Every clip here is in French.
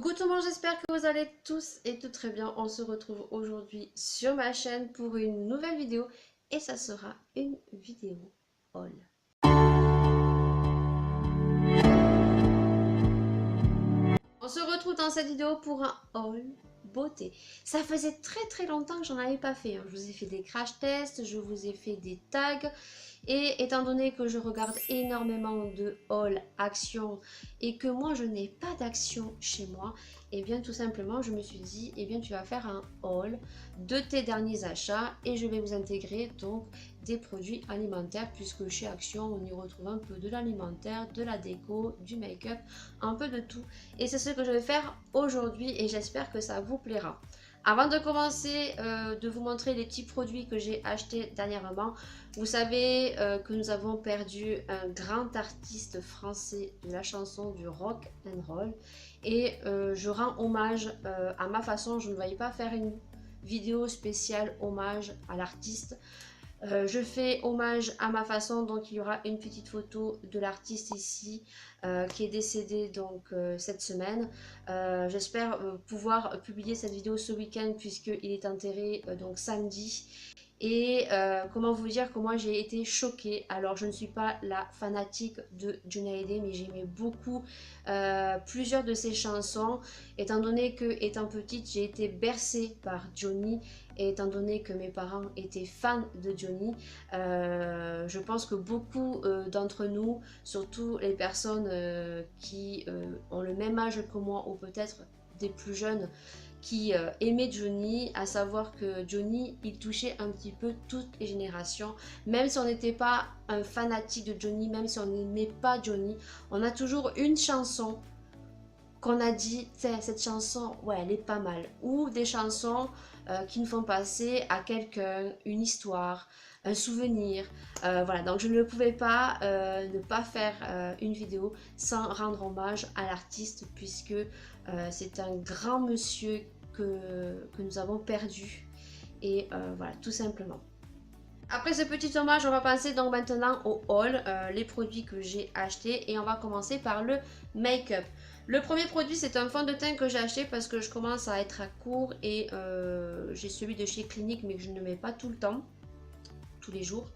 Coucou tout le monde, j'espère que vous allez tous et toutes très bien. On se retrouve aujourd'hui sur ma chaîne pour une nouvelle vidéo et ça sera une vidéo haul. On se retrouve dans cette vidéo pour un haul beauté. Ça faisait très longtemps que j'en avais pas fait. Je vous ai fait des crash tests, je vous ai fait des tags. Et étant donné que je regarde énormément de haul action et que moi je n'ai pas d'action chez moi, et bien tout simplement je me suis dit, et bien tu vas faire un haul de tes derniers achats et je vais vous intégrer donc des produits alimentaires puisque chez Action on y retrouve un peu de l'alimentaire, de la déco, du make-up, un peu de tout. Et c'est ce que je vais faire aujourd'hui et j'espère que ça vous plaira. Avant de commencer, de vous montrer les petits produits que j'ai achetés dernièrement, vous savez que nous avons perdu un grand artiste français de la chanson du rock and roll et je rends hommage à ma façon. Je ne voyais pas faire une vidéo spéciale hommage à l'artiste. Je fais hommage à ma façon, donc il y aura une petite photo de l'artiste ici qui est décédé donc cette semaine. J'espère pouvoir publier cette vidéo ce week-end puisqu'il est enterré donc samedi. Et comment vous dire que moi j'ai été choquée. Alors je ne suis pas la fanatique de Johnny Hallyday, mais j'aimais beaucoup plusieurs de ses chansons. Étant donné que étant petite j'ai été bercée par Johnny et étant donné que mes parents étaient fans de Johnny, je pense que beaucoup d'entre nous, surtout les personnes qui ont le même âge que moi ou peut-être des plus jeunes, qui aimait Johnny, à savoir que Johnny, il touchait un petit peu toutes les générations. Même si on n'était pas un fanatique de Johnny, même si on n'aimait pas Johnny, on a toujours une chanson qu'on a dit, cette chanson, ouais, elle est pas mal. Ou des chansons qui nous font passer à quelqu'un une histoire, un souvenir. Voilà, donc je ne pouvais pas ne pas faire une vidéo sans rendre hommage à l'artiste puisque c'est un grand monsieur que nous avons perdu. Et voilà, tout simplement. Après ce petit hommage, on va passer donc maintenant au haul, les produits que j'ai achetés. Et on va commencer par le make-up. Le premier produit, c'est un fond de teint que j'ai acheté parce que je commence à être à court. Et j'ai celui de chez Clinique, mais que je ne mets pas tout le temps, tous les jours.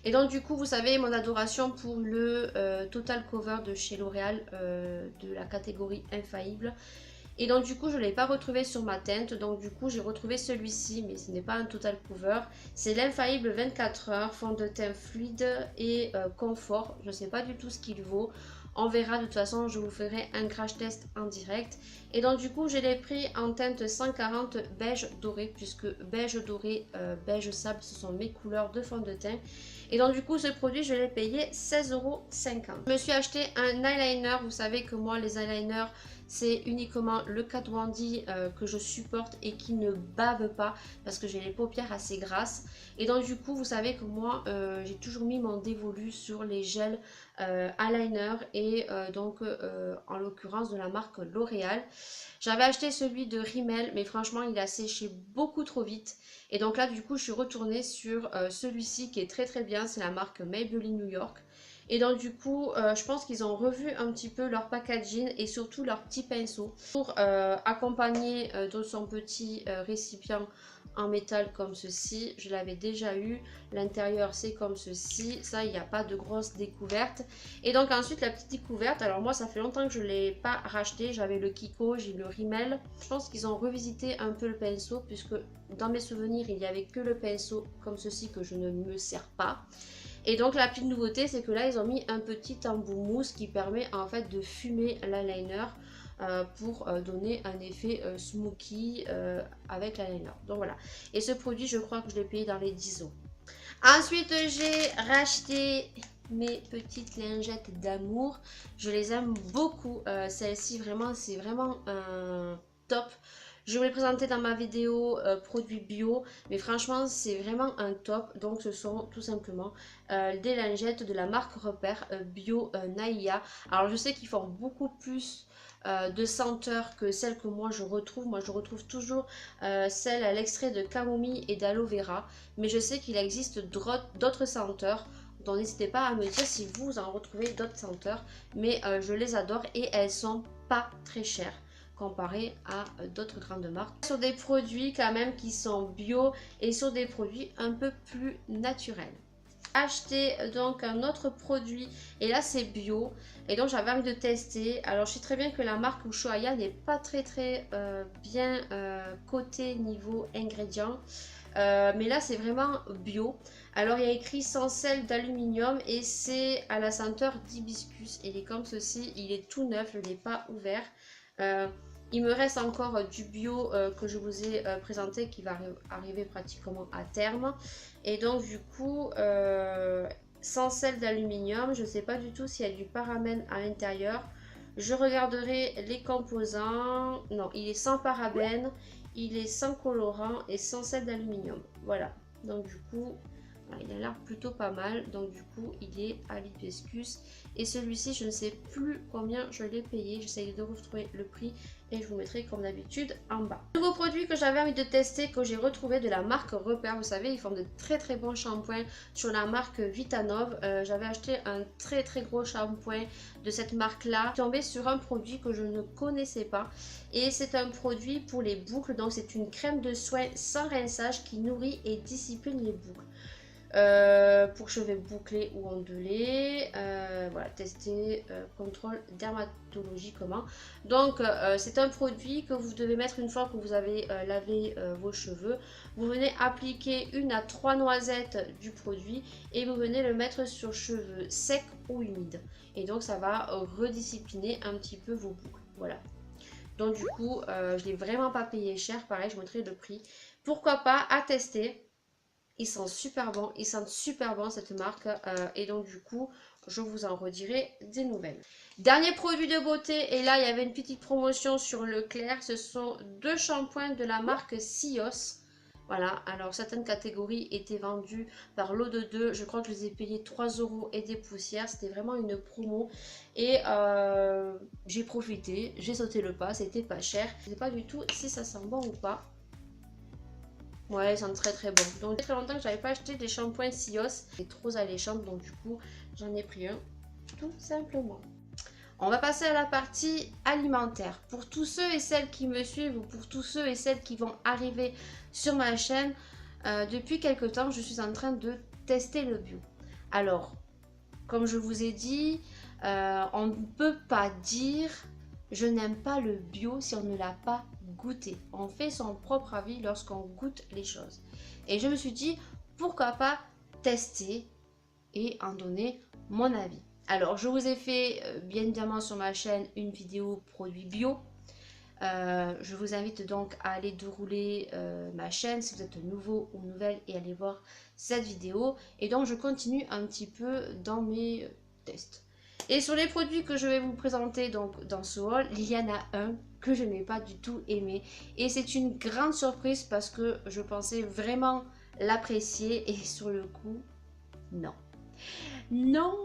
Et donc du coup, vous savez, mon adoration pour le Total Cover de chez L'Oréal, de la catégorie Infaillible. Et donc du coup je ne l'ai pas retrouvé sur ma teinte, donc du coup j'ai retrouvé celui-ci, mais ce n'est pas un total cover. C'est l'Infaillible 24 heures, fond de teint fluide et confort. Je ne sais pas du tout ce qu'il vaut. On verra, de toute façon je vous ferai un crash test en direct. Et donc du coup je l'ai pris en teinte 140 beige doré, puisque beige doré, beige sable, ce sont mes couleurs de fond de teint. Et donc du coup ce produit je l'ai payé 16,50 €. Je me suis acheté un eyeliner, vous savez que moi les eyeliners c'est uniquement le Kat Von D que je supporte et qui ne bave pas parce que j'ai les paupières assez grasses. Et donc du coup vous savez que moi j'ai toujours mis mon dévolu sur les gels eyeliner et donc en l'occurrence de la marque L'Oréal. J'avais acheté celui de Rimmel mais franchement il a séché beaucoup trop vite. Et donc là du coup je suis retournée sur celui-ci qui est très bien, c'est la marque Maybelline New York. Et donc du coup, je pense qu'ils ont revu un petit peu leur packaging et surtout leur petit pinceau pour accompagner de son petit récipient en métal comme ceci. Je l'avais déjà eu. L'intérieur c'est comme ceci. Ça, il n'y a pas de grosse découverte. Et donc ensuite la petite découverte. Alors moi, ça fait longtemps que je ne l'ai pas racheté. J'avais le Kiko, j'ai le Rimmel. Je pense qu'ils ont revisité un peu le pinceau puisque dans mes souvenirs, il n'y avait que le pinceau comme ceci que je ne me sers pas. Et donc la petite nouveauté c'est que là ils ont mis un petit embout mousse qui permet en fait de fumer l'eyeliner pour donner un effet smoky avec l'eyeliner. Donc voilà. Et ce produit je crois que je l'ai payé dans les 10 €. Ensuite j'ai racheté mes petites lingettes d'amour. Je les aime beaucoup. Celle-ci vraiment c'est vraiment un top. Je vous l'ai présenté dans ma vidéo produits bio, mais franchement c'est vraiment un top. Donc ce sont tout simplement des lingettes de la marque Repère bio Naïa. Alors je sais qu'ils font beaucoup plus de senteurs que celles que moi je retrouve. Moi je retrouve toujours celle à l'extrait de camomille et d'aloe vera, mais je sais qu'il existe d'autres senteurs. Donc n'hésitez pas à me dire si vous en retrouvez d'autres senteurs, mais je les adore et elles sont pas très chères. comparé à d'autres grandes marques. Sur des produits quand même qui sont bio et sur des produits un peu plus naturels. Acheter donc un autre produit et là c'est bio et donc j'avais envie de tester. Alors je sais très bien que la marque Ushuaïa n'est pas très bien cotée niveau ingrédients, mais là c'est vraiment bio. Alors il y a écrit sans sel d'aluminium et c'est à la senteur d'hibiscus. Il est comme ceci, il est tout neuf, je ne l'ai pas ouvert. Il me reste encore du bio que je vous ai présenté qui va arriver pratiquement à terme. Et donc du coup, sans sel d'aluminium, je ne sais pas du tout s'il y a du parabène à l'intérieur. Je regarderai les composants. Non, il est sans parabène, il est sans colorant et sans sel d'aluminium. Voilà, donc du coup... il a l'air plutôt pas mal, donc du coup il est à l'hibiscus et celui-ci je ne sais plus combien je l'ai payé, j'essaye de retrouver le prix et je vous mettrai comme d'habitude en bas. Nouveau produit que j'avais envie de tester, que j'ai retrouvé de la marque Repère, vous savez ils font de très bons shampoings sur la marque Vitanove. J'avais acheté un très gros shampoing de cette marque là, je suis tombée sur un produit que je ne connaissais pas et c'est un produit pour les boucles, donc c'est une crème de soin sans rinçage qui nourrit et discipline les boucles. Pour cheveux bouclés ou ondulés, voilà, tester, contrôle dermatologiquement. Donc c'est un produit que vous devez mettre une fois que vous avez lavé vos cheveux. Vous venez appliquer 1 à 3 noisettes du produit et vous venez le mettre sur cheveux secs ou humides. Et donc ça va rediscipliner un petit peu vos boucles. Voilà. Donc du coup, je ne l'ai vraiment pas payé cher. Pareil, je mettrai le prix. Pourquoi pas, à tester. Ils sont super bons, ils sentent super bon cette marque et donc du coup je vous en redirai des nouvelles. Dernier produit de beauté et là il y avait une petite promotion sur Leclerc, ce sont 2 shampoings de la marque Sios. Voilà, alors certaines catégories étaient vendues par lot de 2, je crois que je les ai payés 3 € et des poussières, c'était vraiment une promo et j'ai profité, j'ai sauté le pas, c'était pas cher. Je ne sais pas du tout si ça sent bon ou pas. Ouais, ils sont très bons. Donc, très longtemps que j'avais pas acheté des shampoings Sios. C'est trop alléchant, donc du coup, j'en ai pris un, tout simplement. On va passer à la partie alimentaire. Pour tous ceux et celles qui me suivent, ou pour tous ceux et celles qui vont arriver sur ma chaîne, depuis quelque temps, je suis en train de tester le bio. Alors, comme je vous ai dit, on ne peut pas dire je n'aime pas le bio si on ne l'a pas goûté. On fait son propre avis lorsqu'on goûte les choses. Et je me suis dit, pourquoi pas tester et en donner mon avis. Alors, je vous ai fait, bien évidemment, sur ma chaîne, une vidéo produits bio. Je vous invite donc à aller dérouler ma chaîne si vous êtes nouveau ou nouvelle et aller voir cette vidéo. Et donc, je continue un petit peu dans mes tests. Et sur les produits que je vais vous présenter donc dans ce haul, il y en a un que je n'ai pas du tout aimé. Et c'est une grande surprise parce que je pensais vraiment l'apprécier et sur le coup, non. Non.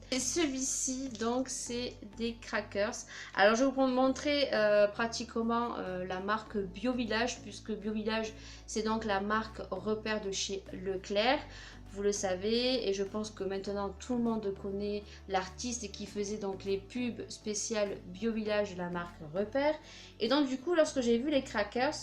Et celui-ci, donc, c'est des crackers. Alors, je vais vous montrer pratiquement la marque Bio Village, puisque Bio Village, c'est donc la marque Repère de chez Leclerc. Vous le savez, et je pense que maintenant tout le monde connaît l'artiste qui faisait donc les pubs spéciales Bio Village de la marque Repère. Et donc, du coup, lorsque j'ai vu les crackers,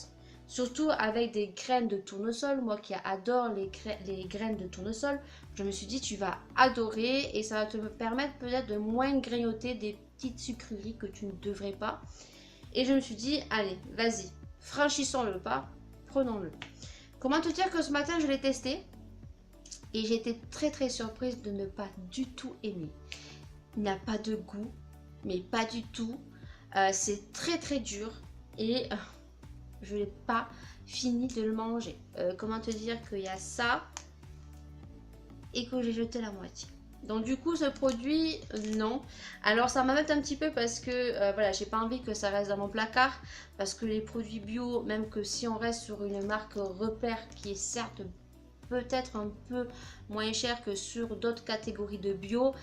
surtout avec des graines de tournesol, moi qui adore les graines de tournesol, je me suis dit tu vas adorer et ça va te permettre peut-être de moins grignoter des petites sucreries que tu ne devrais pas. Et je me suis dit allez, vas-y, franchissons le pas, prenons-le. Comment te dire que ce matin je l'ai testé et j'ai été très surprise de ne pas du tout aimer. Il n'a pas de goût, mais pas du tout. C'est très dur et je n'ai pas fini de le manger. Comment te dire qu'il y a ça et que j'ai jeté la moitié. Donc du coup ce produit, non. Alors ça m'embête un petit peu parce que voilà, j'ai pas envie que ça reste dans mon placard. Parce que les produits bio, même que si on reste sur une marque Repère qui est certes peut-être un peu moins cher que sur d'autres catégories de bio,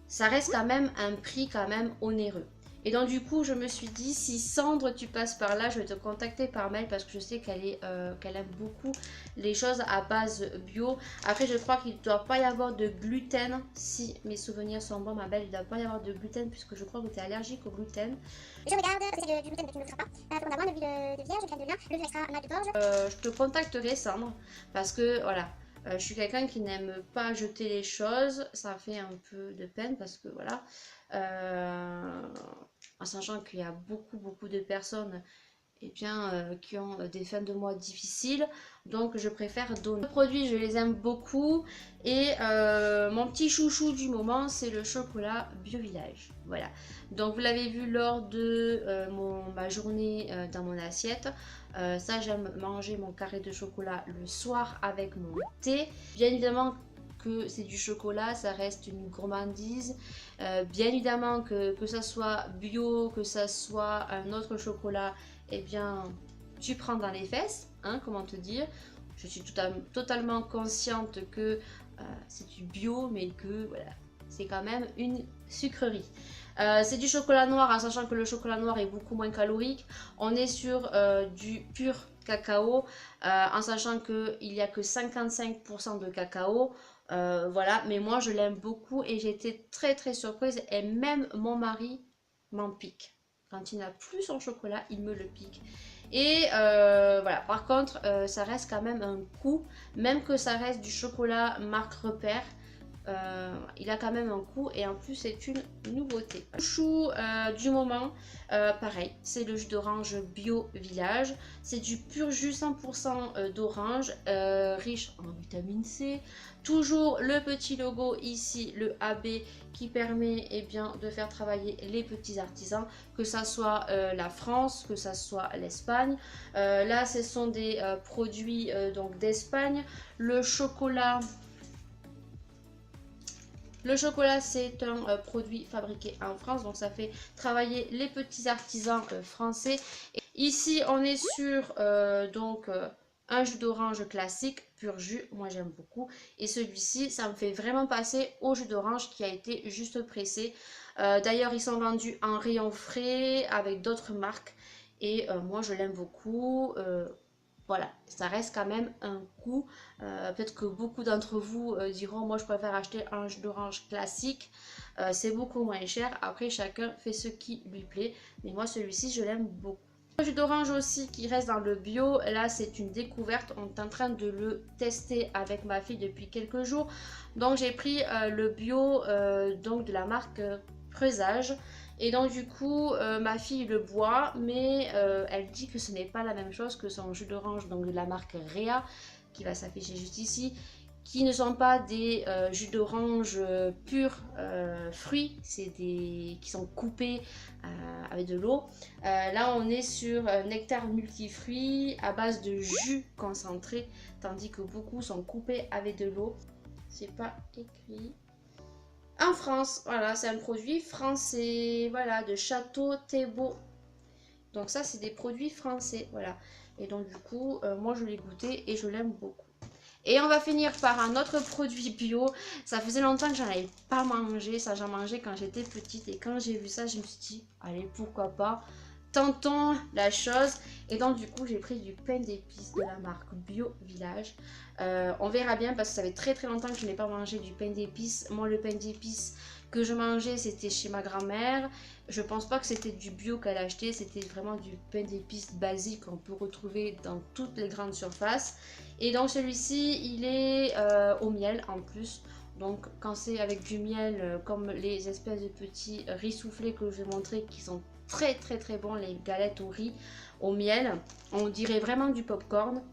ça reste quand même un prix quand même onéreux. Et donc du coup je me suis dit, si Sandre tu passes par là, je vais te contacter par mail parce que je sais qu'elle aime beaucoup les choses à base bio. Après je crois qu'il ne doit pas y avoir de gluten, si mes souvenirs sont bons ma belle, il ne doit pas y avoir de gluten puisque je crois que tu es allergique au gluten. Je regarde, c'est du gluten, mais tu ne le feras pas. Faut avoir de l'huile de vierge, de graines de lin, le extra mat de porc. Je te contacterai Sandre parce que voilà, je suis quelqu'un qui n'aime pas jeter les choses, ça fait un peu de peine parce que voilà, en sachant qu'il y a beaucoup de personnes eh bien, qui ont des fins de mois difficiles, donc je préfère donner. Les produits je les aime beaucoup et mon petit chouchou du moment c'est le chocolat Bio Village, voilà. Donc vous l'avez vu lors de ma journée dans mon assiette, ça j'aime manger mon carré de chocolat le soir avec mon thé. Bien évidemment que c'est du chocolat, ça reste une gourmandise. Bien évidemment que ça soit bio, que ça soit un autre chocolat, eh bien tu prends dans les fesses, hein, comment te dire. Je suis totalement consciente que c'est du bio, mais que voilà, c'est quand même une sucrerie. C'est du chocolat noir, en sachant que le chocolat noir est beaucoup moins calorique. On est sur du pur cacao, en sachant qu'il n'y a que 55% de cacao. Voilà, mais moi je l'aime beaucoup et j'ai été très surprise. Et même mon mari m'en pique. Quand il n'a plus son chocolat, il me le pique. Et voilà, par contre, ça reste quand même un coût, même que ça reste du chocolat marque Repère. Il a quand même un coût et en plus c'est une nouveauté. Le chou du moment, pareil, c'est le jus d'orange Bio Village. C'est du pur jus 100% d'orange, riche en vitamine C. Toujours le petit logo ici, le AB, qui permet eh bien, de faire travailler les petits artisans, que ça soit la France, que ça soit l'Espagne. Là, ce sont des produits donc d'Espagne. Le chocolat, c'est un produit fabriqué en France, donc ça fait travailler les petits artisans français. Et ici, on est sur un jus d'orange classique, pur jus, moi j'aime beaucoup. Et celui-ci, ça me fait vraiment passer au jus d'orange qui a été juste pressé. D'ailleurs, ils sont vendus en rayon frais avec d'autres marques. Et moi, je l'aime beaucoup. Voilà, ça reste quand même un coût. Peut-être que beaucoup d'entre vous diront, moi je préfère acheter un jus d'orange classique. C'est beaucoup moins cher. Après, chacun fait ce qui lui plaît. Mais moi, celui-ci, je l'aime beaucoup. Le jus d'orange aussi qui reste dans le bio. Là, c'est une découverte. On est en train de le tester avec ma fille depuis quelques jours. Donc, j'ai pris le bio donc de la marque Creusage. Et donc du coup, ma fille le boit, mais elle dit que ce n'est pas la même chose que son jus d'orange, donc de la marque Réa, qui va s'afficher juste ici, qui ne sont pas des jus d'orange purs fruits, c'est des qui sont coupés avec de l'eau. Là, on est sur nectar multifruits à base de jus concentré, tandis que beaucoup sont coupés avec de l'eau. C'est pas écrit. En France, voilà, c'est un produit français, voilà, de Château Thébault. Donc ça, c'est des produits français, voilà. Et donc du coup, moi je l'ai goûté et je l'aime beaucoup. Et on va finir par un autre produit bio. Ça faisait longtemps que j'en avais pas mangé, ça j'en mangeais quand j'étais petite. Et quand j'ai vu ça, je me suis dit, allez, pourquoi pas, tentons la chose. Et donc du coup, j'ai pris du pain d'épices de la marque Bio Village. On verra bien parce que ça fait très longtemps que je n'ai pas mangé du pain d'épices. Moi, le pain d'épices que je mangeais, c'était chez ma grand-mère. Je pense pas que c'était du bio qu'elle achetait, c'était vraiment du pain d'épices basique qu'on peut retrouver dans toutes les grandes surfaces. Et donc celui-ci, il est au miel en plus. Donc quand c'est avec du miel, comme les espèces de petits riz soufflés que je vais montrer, qui sont très bons, les galettes au riz au miel, on dirait vraiment du popcorn.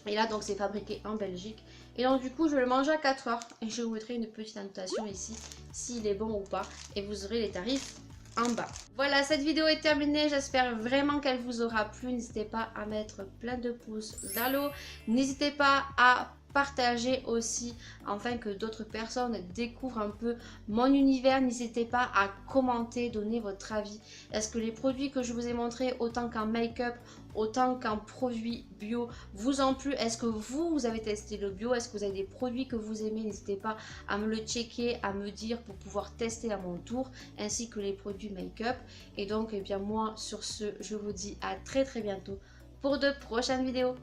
Et là, donc, c'est fabriqué en Belgique. Et donc, du coup, je le mange à 4 heures. Et je vous mettrai une petite annotation ici, s'il est bon ou pas. Et vous aurez les tarifs en bas. Voilà, cette vidéo est terminée. J'espère vraiment qu'elle vous aura plu. N'hésitez pas à mettre plein de pouces vers le haut. N'hésitez pas à partager aussi, afin que d'autres personnes découvrent un peu mon univers. N'hésitez pas à commenter, donner votre avis. Est-ce que les produits que je vous ai montrés, autant qu'en make-up, autant qu'en produits bio, vous ont plu? Est-ce que vous avez testé le bio? Est-ce que vous avez des produits que vous aimez? N'hésitez pas à me le checker, à me dire pour pouvoir tester à mon tour, ainsi que les produits make-up. Et donc, eh bien moi, sur ce, je vous dis à très très bientôt pour de prochaines vidéos.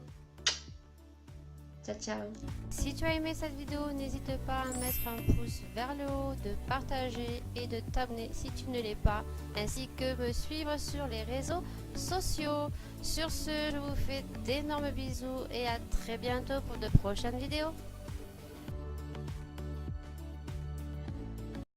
Ciao, ciao. Si tu as aimé cette vidéo, n'hésite pas à mettre un pouce vers le haut, de partager et de t'abonner si tu ne l'es pas, ainsi que me suivre sur les réseaux sociaux. Sur ce, je vous fais d'énormes bisous et à très bientôt pour de prochaines vidéos.